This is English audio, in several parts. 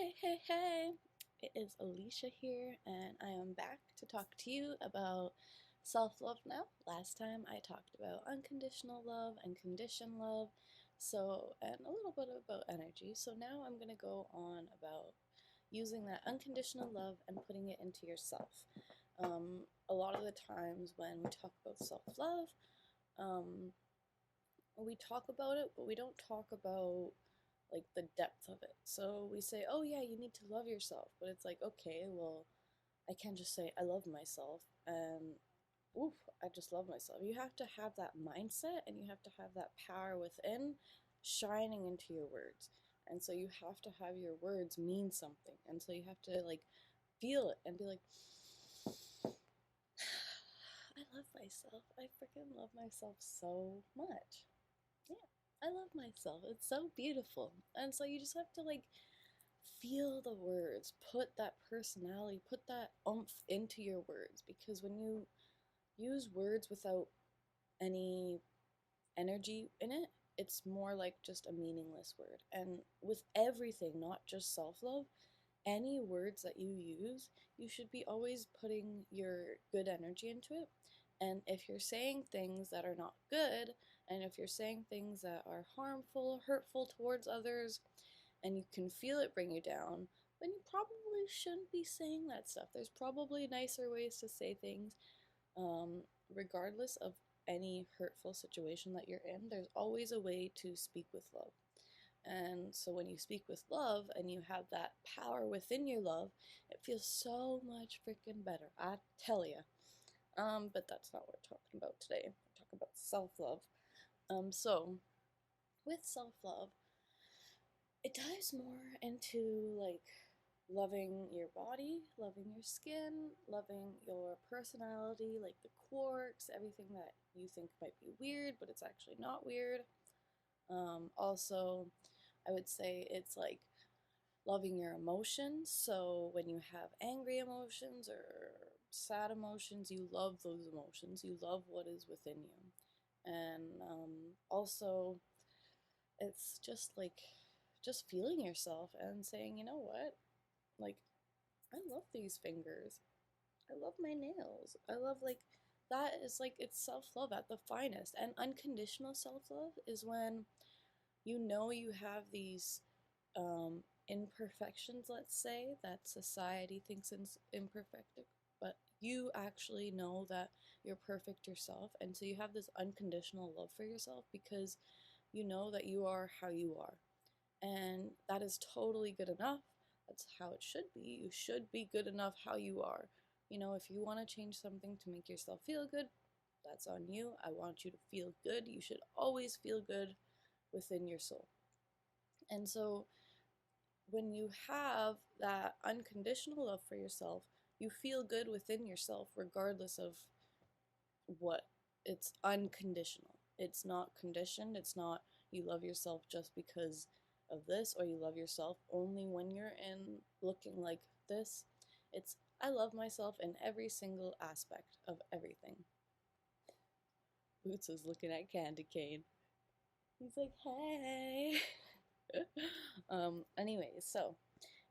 Hey, it is Alicia here, and I am back to talk to you about self love now. Last time I talked about unconditional love and conditioned love, and a little bit about energy. So now I'm going to go on about using that unconditional love and putting it into yourself. A lot of the times when we talk about self love, um, we talk about it, but we don't talk about like the depth of it. So we say, "Oh yeah, you need to love yourself," but it's like, okay, well, I can't just say I love myself and oof, I just love myself. You have to have that mindset and you have to have that power within shining into your words. And so you have to have your words mean something. And so you have to like feel it and be like, I love myself. I freaking love myself so much. Yeah, I love myself. It's so beautiful. And so you just have to like feel the words, put that personality, put that oomph into your words, because when you use words without any energy in it, it's more like just a meaningless word. And with everything, not just self love, any words that you use, you should be always putting your good energy into it. And if you're saying things that are not good, and if you're saying things that are harmful, hurtful towards others, and you can feel it bring you down, then you probably shouldn't be saying that stuff. There's probably nicer ways to say things, regardless of any hurtful situation that you're in. There's always a way to speak with love. And so when you speak with love and you have that power within your love, it feels so much freaking better. I tell you. But that's not what we're talking about today. We're talking about self-love. So with self-love, it dives more into like loving your body, loving your skin, loving your personality, like the quirks, everything that you think might be weird, but it's actually not weird. Also, I would say it's like loving your emotions. So when you have angry emotions or sad emotions, you love those emotions. You love what is within you. And also, it's just like just feeling yourself and saying, you know what? Like, I love these fingers. I love my nails. I love like that is like it's self-love at the finest. And unconditional self-love is when you know you have these imperfections, let's say, that society thinks is imperfect, but you actually know that you're perfect yourself, and so you have this unconditional love for yourself because you know that you are how you are. And that is totally good enough. That's how it should be. You should be good enough how you are. You know, if you want to change something to make yourself feel good, that's on you. I want you to feel good. You should always feel good within your soul. And so when you have that unconditional love for yourself, you feel good within yourself regardless of what. It's unconditional. It's not conditioned. It's not you love yourself just because of this, or you love yourself only when you're in looking like this. It's I love myself in every single aspect of everything. Boots is looking at Candy Cane. He's like, hey. Anyways, so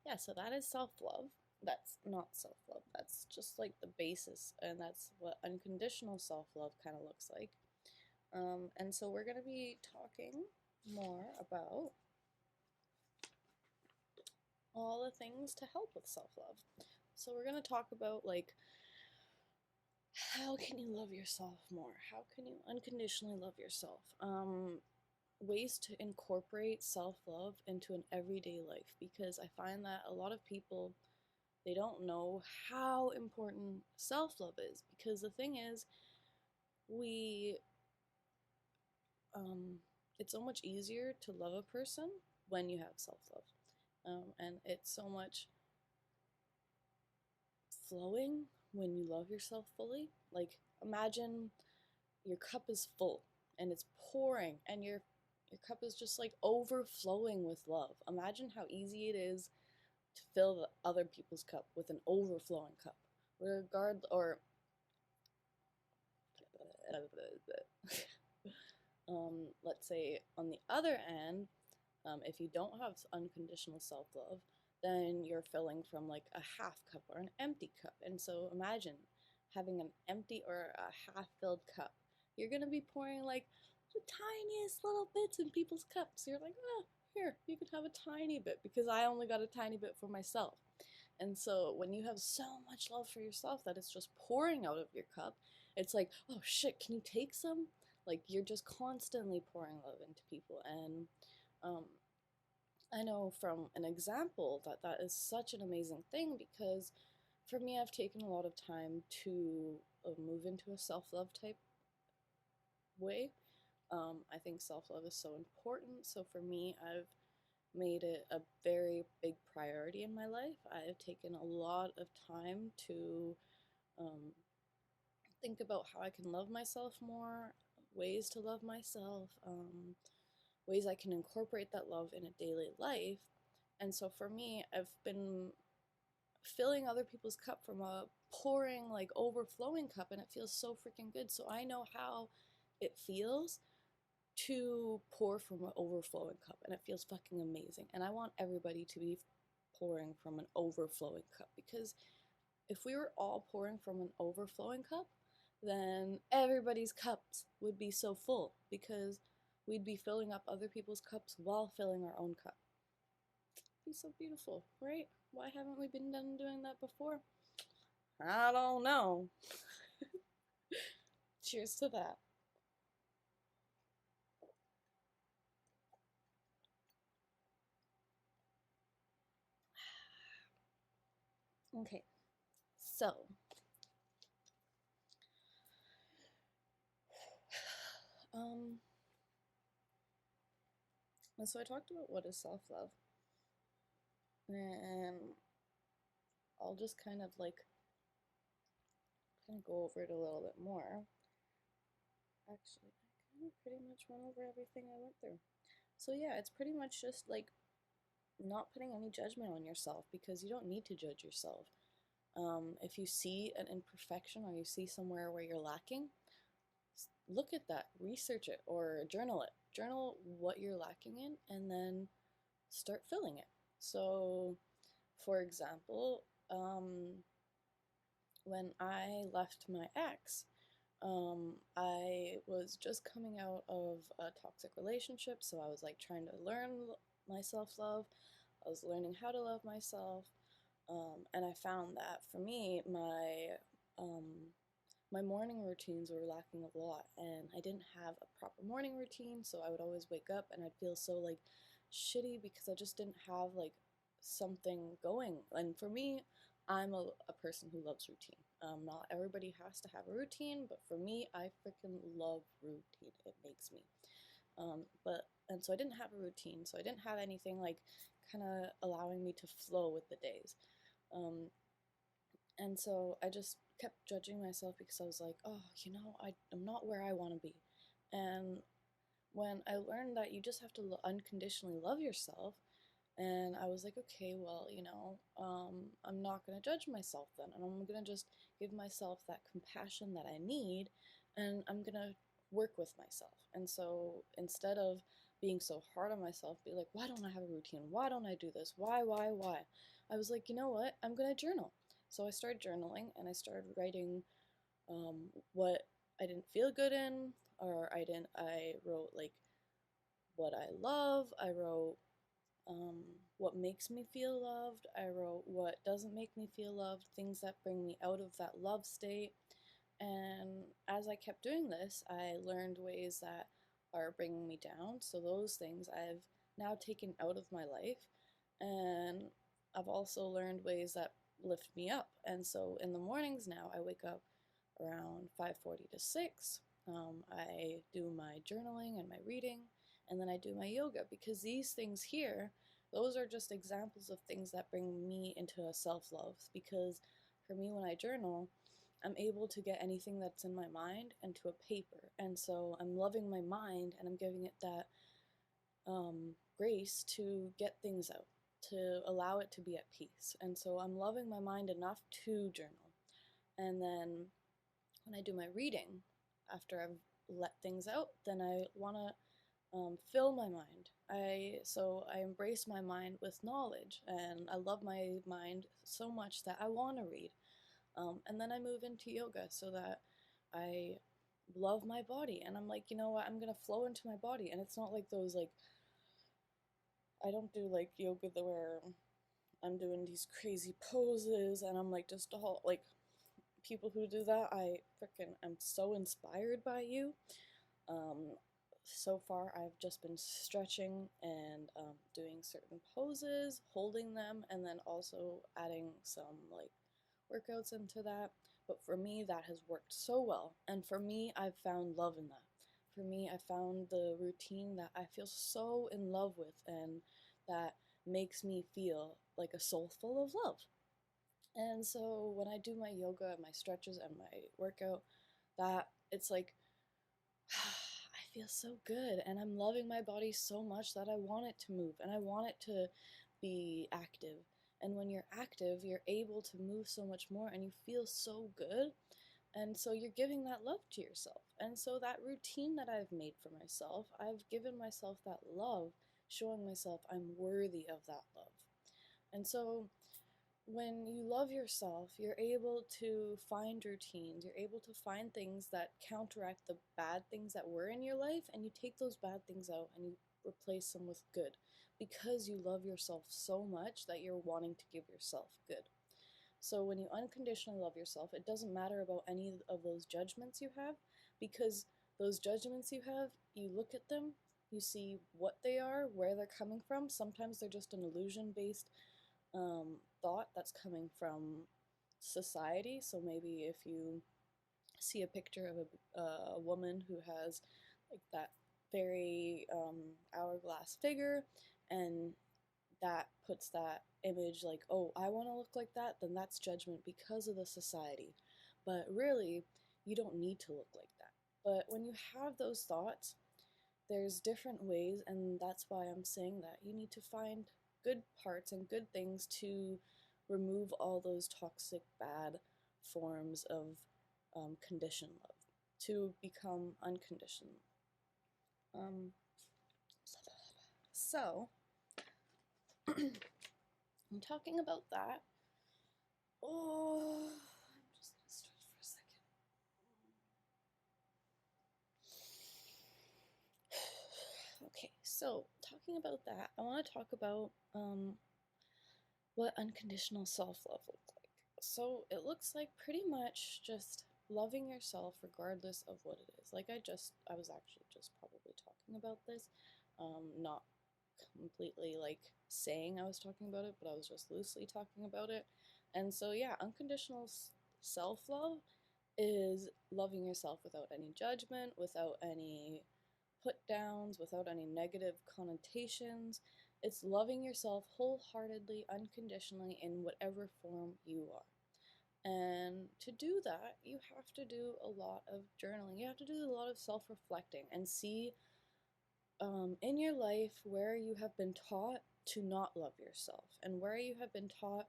yeah, so that is self-love. That's not self-love. That's just like the basis, and that's what unconditional self-love kind of looks like. And so we're going to be talking more about all the things to help with self-love. So we're going to talk about like how can you love yourself more? How can you unconditionally love yourself? Ways to incorporate self-love into an everyday life, because I find that a lot of people, they don't know how important self-love is, because the thing is we it's so much easier to love a person when you have self-love, and it's so much flowing when you love yourself fully. Like imagine your cup is full and it's pouring and your cup is just like overflowing with love. Imagine how easy it is to fill the other people's cup with an overflowing cup. Regard or let's say on the other end, if you don't have unconditional self-love, then you're filling from like a half cup or an empty cup. And so imagine having an empty or a half filled cup. You're going to be pouring like the tiniest little bits in people's cups. You're like, oh, here, you can have a tiny bit because I only got a tiny bit for myself. And so when you have so much love for yourself that it's just pouring out of your cup, it's like, oh shit, can you take some? Like you're just constantly pouring love into people. And um, I know from an example that that is such an amazing thing because for me, I've taken a lot of time to move into a self love type way. I think self love is so important. So for me, I've made it a very big priority in my life. I have taken a lot of time to um, think about how I can love myself more, ways to love myself, ways I can incorporate that love in a daily life. And so for me, I've been filling other people's cup from a pouring, like overflowing cup, and it feels so freaking good. So I know how it feels to pour from an overflowing cup, and it feels fucking amazing. And I want everybody to be pouring from an overflowing cup because if we were all pouring from an overflowing cup, then everybody's cups would be so full because we'd be filling up other people's cups while filling our own cup. It'd be so beautiful, right? Why haven't we been done doing that before? I don't know. Cheers to that. Okay, so um so I talked about what is self-love, and I'll just kind of go over it a little bit more. Actually, I kind of pretty much went over everything I went through. So yeah, it's pretty much just like not putting any judgment on yourself because you don't need to judge yourself. If you see an imperfection or you see somewhere where you're lacking, look at that, research it, or journal it. Journal what you're lacking in, and then start filling it. So, for example, when I left my ex, I was just coming out of a toxic relationship, so I was like trying to learn my self love. I was learning how to love myself, and I found that for me, um, my morning routines were lacking a lot, and I didn't have a proper morning routine, so I would always wake up and I'd feel so like shitty because I just didn't have like something going. And for me, I'm a person who loves routine. Not everybody has to have a routine, but for me, I freaking love routine. It makes me. But and so I didn't have a routine, so I didn't have anything like kind of allowing me to flow with the days. Um, and so I just kept judging myself because I was like, oh, I'm not where I want to be. And when I learned that you just have to unconditionally love yourself, and I was like, okay, well, I'm not going to judge myself then. And I'm going to just give myself that compassion that I need, and I'm going to work with myself. And so instead of being so hard on myself, be like, why don't I have a routine? Why don't I do this? Why? I was like, you know what? I'm going to journal. So I started journaling and I started writing what I didn't feel good in, or I wrote like what I love. I wrote what makes me feel loved. I wrote what doesn't make me feel loved, things that bring me out of that love state. And as I kept doing this, I learned ways that are bringing me down. So those things I've now taken out of my life. And I've also learned ways that lift me up. And so in the mornings now, I wake up around 5:40 to 6. I do my journaling and my reading, and then I do my yoga because these things here, those are just examples of things that bring me into a self-love. Because for me, when I journal, I'm able to get anything that's in my mind into a paper. And so I'm loving my mind and I'm giving it that grace to get things out, to allow it to be at peace. And so I'm loving my mind enough to journal. And then when I do my reading, after I've let things out, then I want to fill my mind. I embrace my mind with knowledge, and I love my mind so much that I want to read. And then I move into yoga so that I love my body, and I'm like, you know what, I'm gonna flow into my body, and it's not like those like I don't do like yoga where I'm doing these crazy poses and I'm like just all like people who do that. I freaking am so inspired by you. Um, so far, I've just been stretching and doing certain poses, holding them, and then also adding some like workouts into that. But for me, that has worked so well. And for me, I've found love in that. For me, I found the routine that I feel so in love with and that makes me feel like a soul full of love. And so when I do my yoga, my stretches, and my workout, that it's like I feel so good and I'm loving my body so much that I want it to move and I want it to be active. And when you're active, you're able to move so much more and you feel so good. And so you're giving that love to yourself. And so that routine that I've made for myself, I've given myself that love, showing myself I'm worthy of that love. And so when you love yourself, you're able to find routines, you're able to find things that counteract the bad things that were in your life, and you take those bad things out and you replace them with good because you love yourself so much that you're wanting to give yourself good. So when you unconditionally love yourself, it doesn't matter about any of those judgments you have because those judgments you have, you look at them, you see what they are, where they're coming from. Sometimes they're just an illusion based thought that's coming from society. So maybe if you see a picture of a woman who has like that very hourglass figure, and that puts that image like, oh, I want to look like that, then that's judgment because of the society. But really, you don't need to look like that. But when you have those thoughts, there's different ways, and that's why I'm saying that you need to find good parts and good things to remove all those toxic, bad forms of conditioned love to become unconditional. Um, so, I'm talking about that. Oh, I'm just gonna stretch for a second. Okay, so talking about that, I want to talk about what unconditional self love looks like. So it looks like pretty much just loving yourself regardless of what it is. Like I was actually just probably talking about this, not completely like saying I was talking about it, but I was just loosely talking about it. And so, yeah, unconditional self love is loving yourself without any judgment, without any put downs, without any negative connotations. It's loving yourself wholeheartedly, unconditionally, in whatever form you are. And to do that, you have to do a lot of journaling. You have to do a lot of self reflecting and see in your life where you have been taught to not love yourself and where you have been taught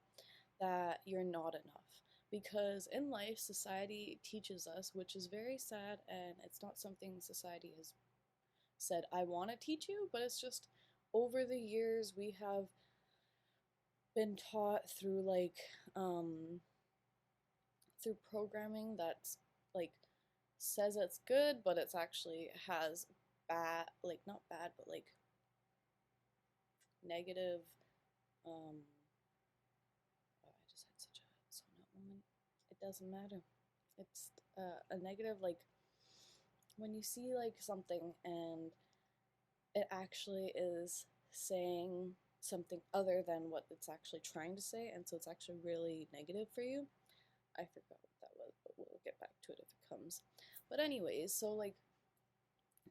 that you're not enough. Because in life, society teaches us, which is very sad, and it's not something society has said, I want to teach you, but it's just over the years we have been taught through through programming that's like says it's good, but it's actually has bad, like not bad, but like negative. Oh, I just had such a zone out moment. It doesn't matter. It's a negative, like when you see like something and it actually is saying something other than what it's actually trying to say, and so it's actually really negative for you. I forgot what that was, but we'll get back to it if it comes. But anyways, so like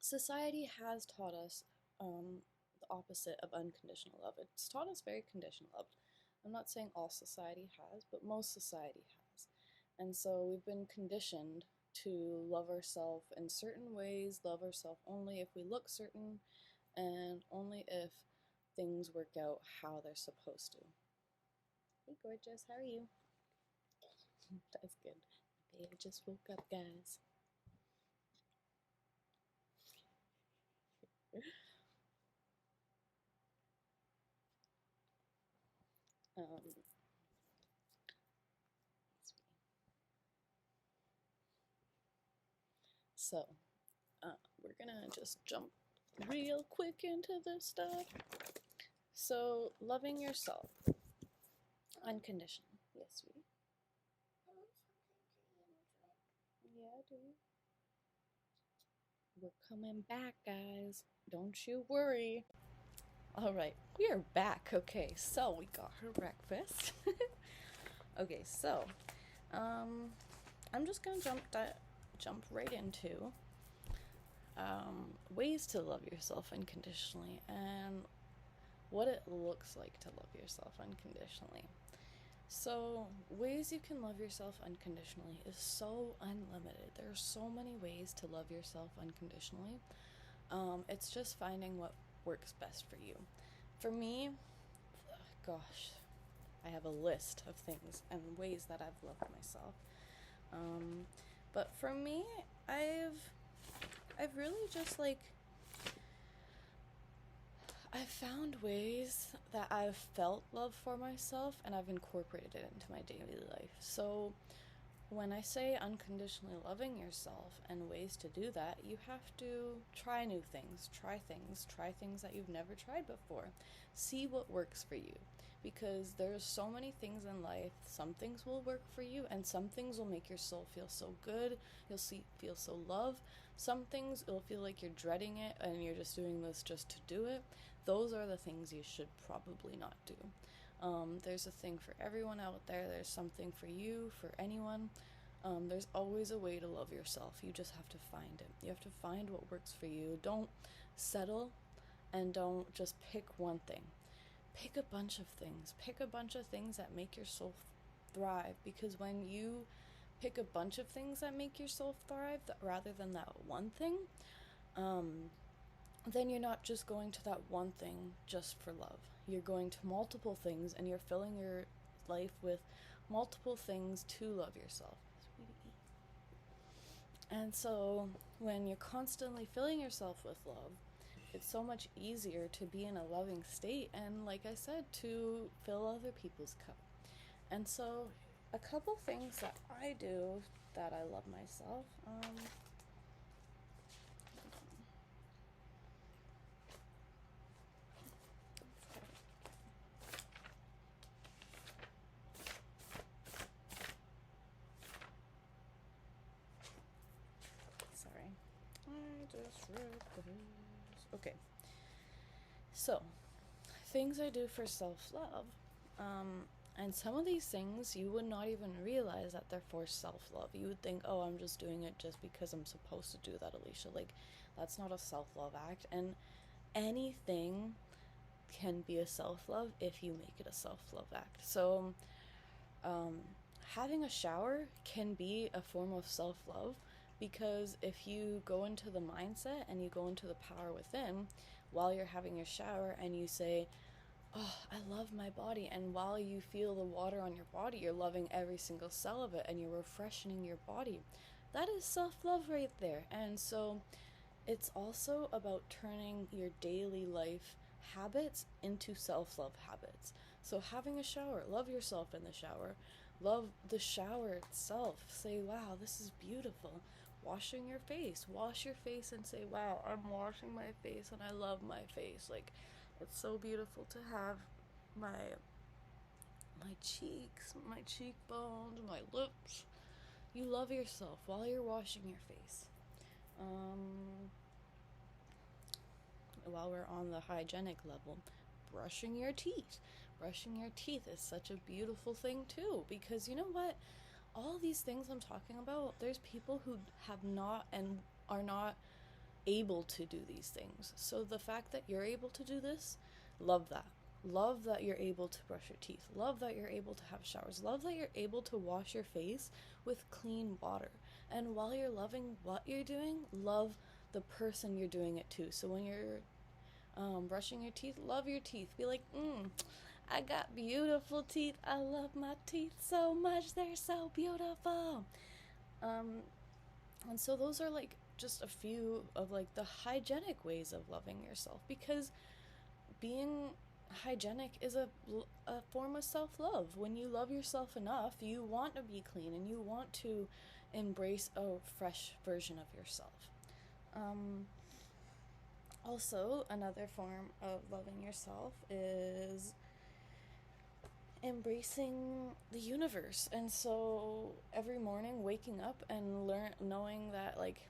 society has taught us the opposite of unconditional love. It's taught us very conditional love. I'm not saying all society has, but most society has. And so we've been conditioned to love ourselves in certain ways, love ourselves only if we look certain, and only if things work out how they're supposed to. Hey, gorgeous, how are you? That's good. Babe just woke up, guys. um, so, we're gonna just jump real quick into this stuff. So, loving yourself, unconditional. Yes, sweetie. Yeah, dude. We're coming back, guys. Don't you worry. All right, we are back. Okay, so we got her breakfast. Okay, so I'm just gonna jump right into ways to love yourself unconditionally and what it looks like to love yourself unconditionally. So, ways you can love yourself unconditionally is so unlimited. There are so many ways to love yourself unconditionally. It's just finding what works best for you. For me, gosh, I have a list of things and ways that I've loved myself. But for me, I've really just I've found ways that I've felt love for myself and I've incorporated it into my daily life. So when I say unconditionally loving yourself and ways to do that, you have to try new things, try things that you've never tried before. See what works for you. Because there's so many things in life. Some things will work for you and some things will make your soul feel so good. Feel so loved. Some things it'll feel like you're dreading it and you're just doing this just to do it. Those are the things you should probably not do. There's a thing for everyone out there. There's something for you, for anyone. There's always a way to love yourself. You just have to find it. You have to find what works for you. Don't settle and don't just pick one thing. Pick a bunch of things. Pick a bunch of things that make your soul thrive. Because when you pick a bunch of things that make your soul thrive rather than that one thing, then you're not just going to that one thing just for love. You're going to multiple things and you're filling your life with multiple things to love yourself. And so when you're constantly filling yourself with love, it's so much easier to be in a loving state and, like I said, to fill other people's cup. And so a couple things that I do that I love myself. Sorry. I just wrote this. Okay. So, things I do for self-love. And some of these things you would not even realize that they're for self-love. You would think, oh, I'm just doing it just because I'm supposed to do that, Alicia. Like, that's not a self-love act. And anything can be a self-love if you make it a self-love act. So, having a shower can be a form of self-love because if you go into the mindset and you go into the power within while you're having your shower and you say, oh, I love my body, and while you feel the water on your body, you're loving every single cell of it and you're refreshing your body. That is self-love right there. And so it's also about turning your daily life habits into self-love habits. So having a shower, love yourself in the shower. Love the shower itself. Say, wow, this is beautiful. Washing your face. Wash your face and say, wow, I'm washing my face and I love my face. Like, it's so beautiful to have my cheeks, my cheekbones, my lips. You love yourself while you're washing your face. While we're on the hygienic level, brushing your teeth. Brushing your teeth is such a beautiful thing too, because you know what? All these things I'm talking about, there's people who have not and are not able to do these things. So the fact that you're able to do this, love that. Love that you're able to brush your teeth. Love that you're able to have showers. Love that you're able to wash your face with clean water. And while you're loving what you're doing, love the person you're doing it to. So when you're brushing your teeth, love your teeth. Be like, I got beautiful teeth. I love my teeth so much. They're so beautiful. And so those are like just a few of like the hygienic ways of loving yourself, because being hygienic is a form of self-love. When you love yourself enough, you want to be clean and you want to embrace a fresh version of yourself. um, Also, another form of loving yourself is embracing the universe. And so every morning waking up and knowing that, like,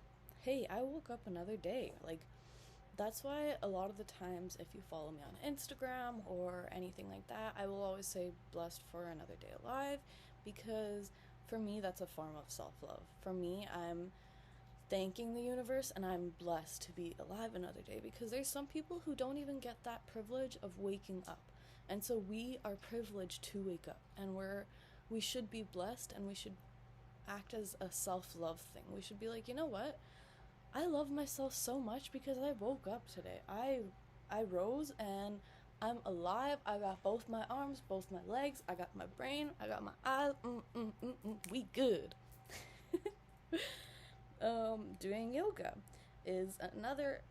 hey, I woke up another day. Like, that's why a lot of the times, if you follow me on Instagram or anything like that, I will always say blessed for another day alive, because for me that's a form of self-love. For me, I'm thanking the universe and I'm blessed to be alive another day, because there's some people who don't even get that privilege of waking up. And so we are privileged to wake up, and we should be blessed, and we should act as a self-love thing. We should be like, you know what? I love myself so much because I woke up today. I rose and I'm alive. I got both my arms, both my legs, I got my brain, I got my eyes. We good. Doing yoga is another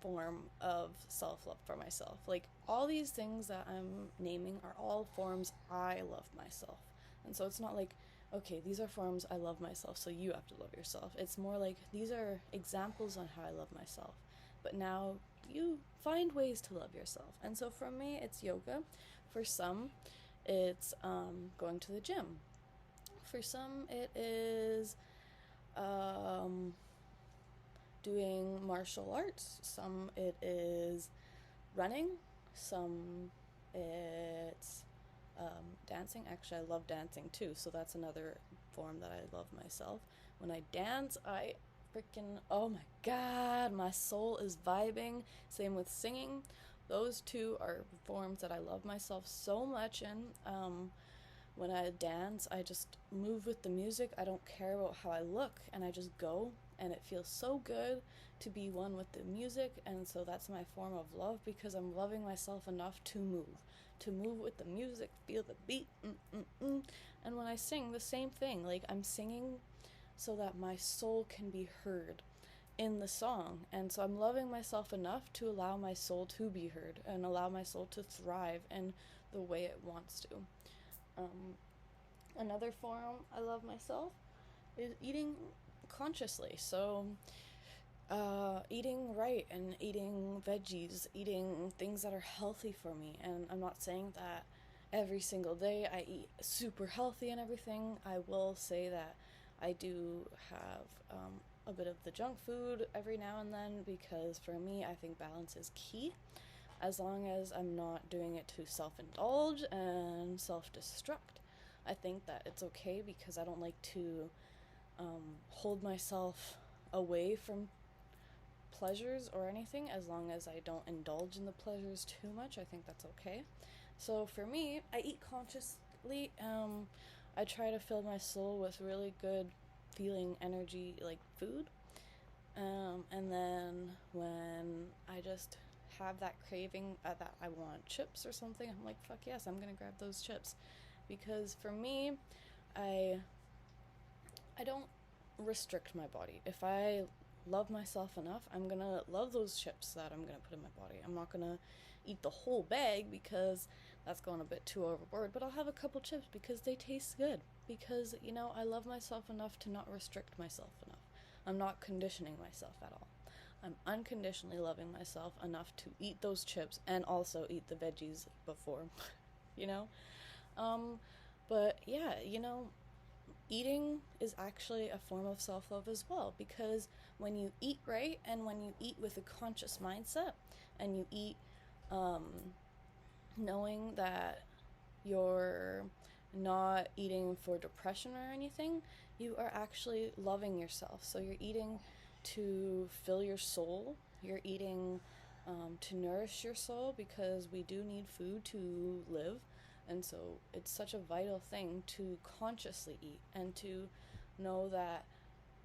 form of self-love for myself. Like, all these things that I'm naming are all forms I love myself. And so it's not like, okay, these are forms I love myself, so you have to love yourself. It's more like, these are examples on how I love myself. But now you find ways to love yourself. And so for me, it's yoga. For some, it's going to the gym. For some, it is doing martial arts. Some it is running. Some it's dancing. Actually, I love dancing too, so that's another form that I love myself. When I dance, I freaking, oh my god, my soul is vibing. Same with singing. Those two are forms that I love myself so much in. When I dance, I just move with the music. I don't care about how I look, and I just go, and it feels so good to be one with the music. And so that's my form of love, because I'm loving myself enough to move with the music, feel the beat. And when I sing, the same thing. Like, I'm singing so that my soul can be heard in the song. And so I'm loving myself enough to allow my soul to be heard and allow my soul to thrive in the way it wants to. Another form I love myself is eating consciously. So eating right and eating veggies, eating things that are healthy for me. And I'm not saying that every single day I eat super healthy and everything. I will say that I do have a bit of the junk food every now and then, because for me, I think balance is key. As long as I'm not doing it to self-indulge and self-destruct, I think that it's okay, because I don't like to hold myself away from pleasures or anything. As long as I don't indulge in the pleasures too much, I think that's okay. So for me, I eat consciously. I try to fill my soul with really good feeling energy, like food. And then when I just have that craving that I want chips or something, I'm like, fuck yes, I'm gonna grab those chips. Because for me, I don't restrict my body. If I love myself enough, I'm gonna love those chips that I'm gonna put in my body. I'm not gonna eat the whole bag, because that's going a bit too overboard, but I'll have a couple chips because they taste good. Because, you know, I love myself enough to not restrict myself enough. I'm not conditioning myself at all. I'm unconditionally loving myself enough to eat those chips and also eat the veggies before, you know? But yeah, you know, eating is actually a form of self-love as well, because when you eat right and when you eat with a conscious mindset and you eat knowing that you're not eating for depression or anything, you are actually loving yourself. So you're eating to fill your soul, you're eating to nourish your soul, because we do need food to live. And so it's such a vital thing to consciously eat and to know that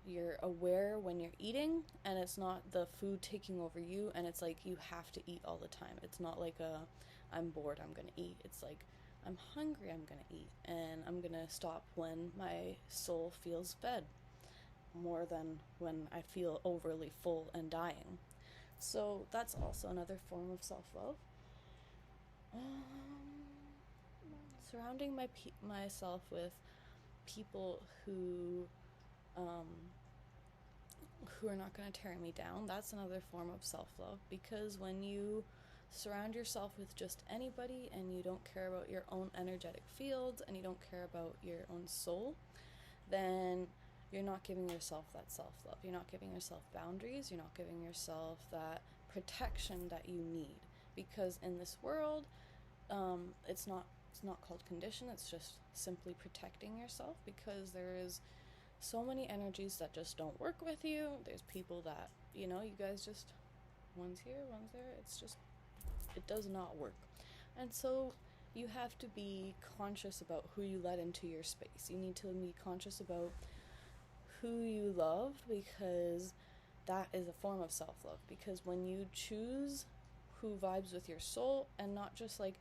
you're aware when you're eating, and it's not the food taking over you, and it's like you have to eat all the time. It's not like I'm bored, I'm gonna eat. It's like, I'm hungry, I'm gonna eat, and I'm gonna stop when my soul feels fed. more than when I feel overly full and dying. So that's also another form of self-love. Surrounding myself with people um, who are not going to tear me down, that's another form of self-love, because when you surround yourself with just anybody and you don't care about your own energetic fields and you don't care about your own soul, then you're not giving yourself that self-love. You're not giving yourself boundaries. You're not giving yourself that protection that you need, because in this world, it's not called condition. It's just simply protecting yourself, because there is so many energies that just don't work with you. There's people that, you guys just, one's here, one's there. It's just, it does not work. And so you have to be conscious about who you let into your space. You need to be conscious about who you love, because that is a form of self-love. Because when you choose who vibes with your soul, and not just like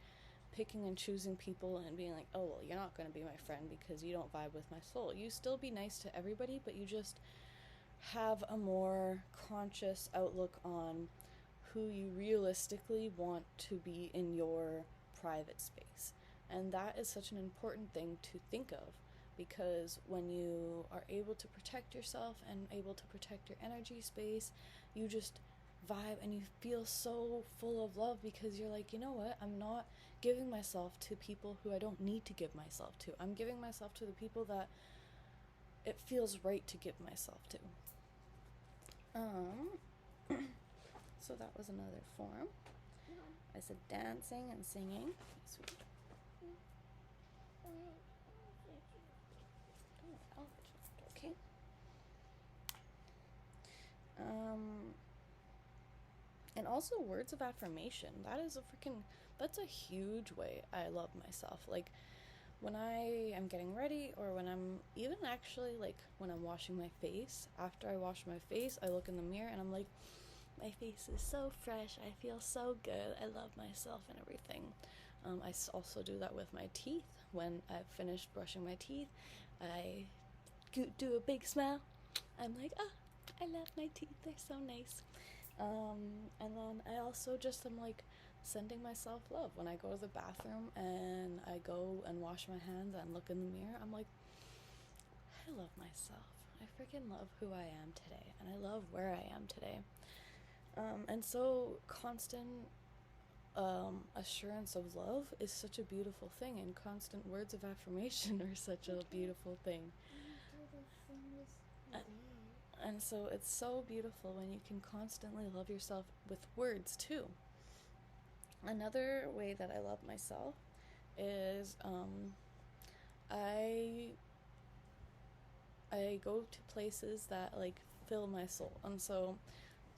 picking and choosing people and being like, oh, well, you're not going to be my friend because you don't vibe with my soul. You still be nice to everybody, but you just have a more conscious outlook on who you realistically want to be in your private space. And that is such an important thing to think of, because when you are able to protect yourself and able to protect your energy space, you just vibe and you feel so full of love, because you're like, you know what, I'm not giving myself to people who I don't need to give myself to. I'm giving myself to the people that it feels right to give myself to. So that was another form. I said dancing and singing. Sweet. Okay. And also words of affirmation. That's a huge way I love myself. Like, when I am getting ready, or when I'm even actually, like, when I'm washing my face, after I wash my face, I look in the mirror and I'm like, my face is so fresh, I feel so good, I love myself and everything. I also do that with my teeth. When I've finished brushing my teeth, I do a big smile. I'm like, I love my teeth, they're so nice. And then I also just am like sending myself love. When I go to the bathroom and I go and wash my hands and look in the mirror, I'm like, I love myself. I freaking love who I am today, and I love where I am today. And so constant assurance of love is such a beautiful thing, and constant words of affirmation are such a beautiful thing. And so it's so beautiful when you can constantly love yourself with words too. Another way that I love myself is I go to places that like fill my soul. And so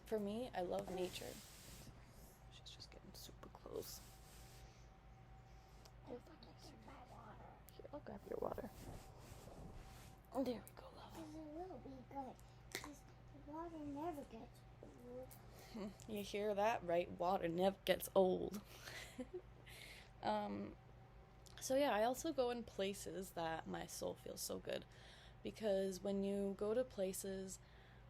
for me, I love nature. She's just getting super close. Here, I'll grab your water. There we go, love. It will be good. The water never gets old. You hear that, right? Water never gets old. So yeah, I also go in places that my soul feels so good, because when you go to places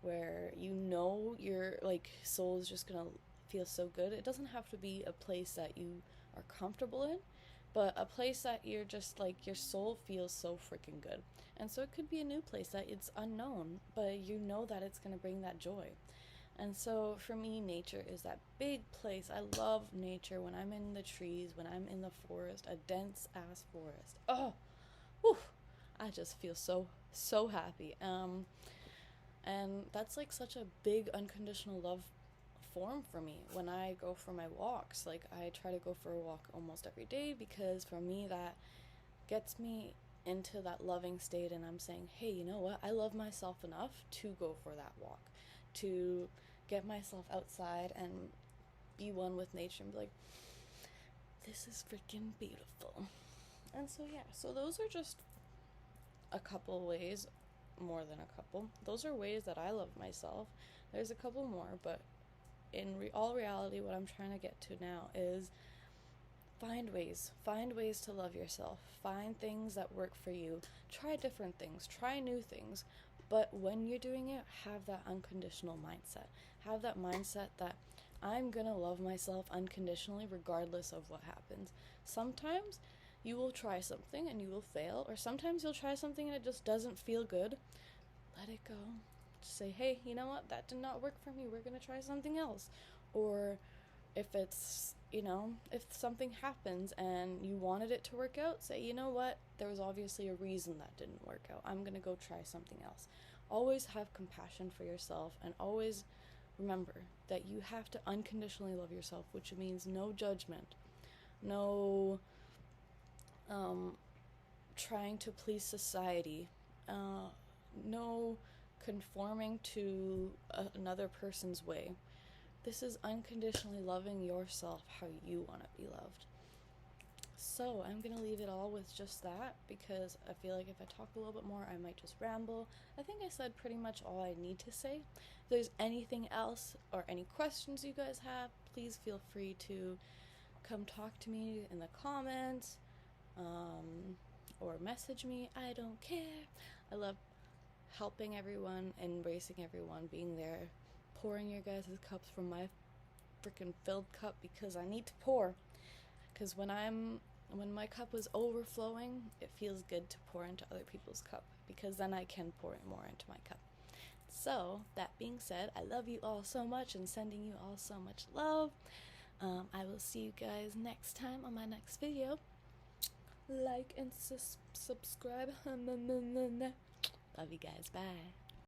where you know your like soul is just gonna feel so good, it doesn't have to be a place that you are comfortable in, but a place that you're just like your soul feels so freaking good. And so it could be a new place that it's unknown, but you know that it's gonna bring that joy. And so for me, nature is that big place. I love nature. When I'm in the trees, when I'm in the forest, a dense ass forest. Oh, whew, I just feel so happy. And that's like such a big unconditional love form for me. When I go for my walks, like I try to go for a walk almost every day, because for me that gets me into that loving state, and I'm saying, hey, you know what? I love myself enough to go for that walk, to get myself outside and be one with nature and be like, this is freaking beautiful. And so yeah, so those are just a couple ways, more than a couple. Those are ways that I love myself. There's a couple more, but in all reality, what I'm trying to get to now is find ways to love yourself. Find things that work for you. Try different things, try new things, But when you're doing it, have that unconditional mindset. Have that mindset that I'm gonna love myself unconditionally regardless of what happens. Sometimes you will try something and you will fail, or sometimes you'll try something and it just doesn't feel good. Let it go. Just say, hey, you know what? That did not work for me. We're gonna try something else. Or if it's, if something happens and you wanted it to work out, say, you know what? There was obviously a reason that didn't work out. I'm gonna go try something else. Always have compassion for yourself, and always remember that you have to unconditionally love yourself, which means no judgment, no trying to please society, no conforming to another person's way. This is unconditionally loving yourself how you want to be loved. So I'm going to leave it all with just that, because I feel like if I talk a little bit more, I might just ramble. I think I said pretty much all I need to say. If there's anything else or any questions you guys have, please feel free to come talk to me in the comments, or message me. I don't care. I love helping everyone, embracing everyone, being there, pouring your guys' cups from my freaking filled cup, because I need to pour. Because when my cup is overflowing, it feels good to pour into other people's cup, because then I can pour more into my cup. So, that being said, I love you all so much and sending you all so much love. I will see you guys next time on my next video. Like and subscribe. Love you guys. Bye.